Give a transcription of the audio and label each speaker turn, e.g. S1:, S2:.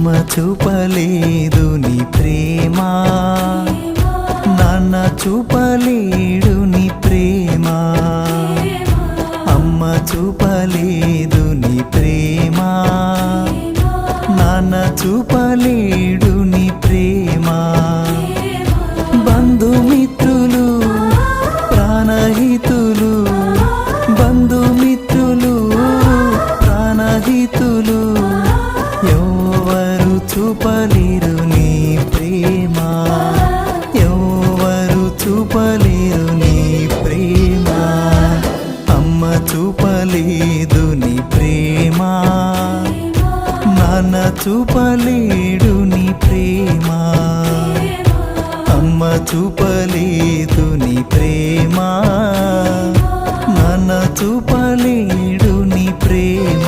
S1: అమ్మ చూపలేదు నీ ప్రేమ, నాన్న చూపలేడు నీ ప్రేమ. అమ్మ చూపలేదు నీ ప్రేమ, నాన్న చూపలేడు నీ ప్రేమ. బంధుమిత్రులు ప్రాణహితులు, బంధుమిత్రులు ప్రాణహితులు ఎవరు చూపలేరు నీ ప్రేమ, ఎవరు చూపలేరు నీ ప్రేమ. అమ్మ చూపలేదు నీ ప్రేమ, నాన్న చూపలేడు నీ ప్రేమ. అమ్మ చూపలేదు నీ ప్రేమ, నాన్న చూపలేడు నీ ప్రేమ.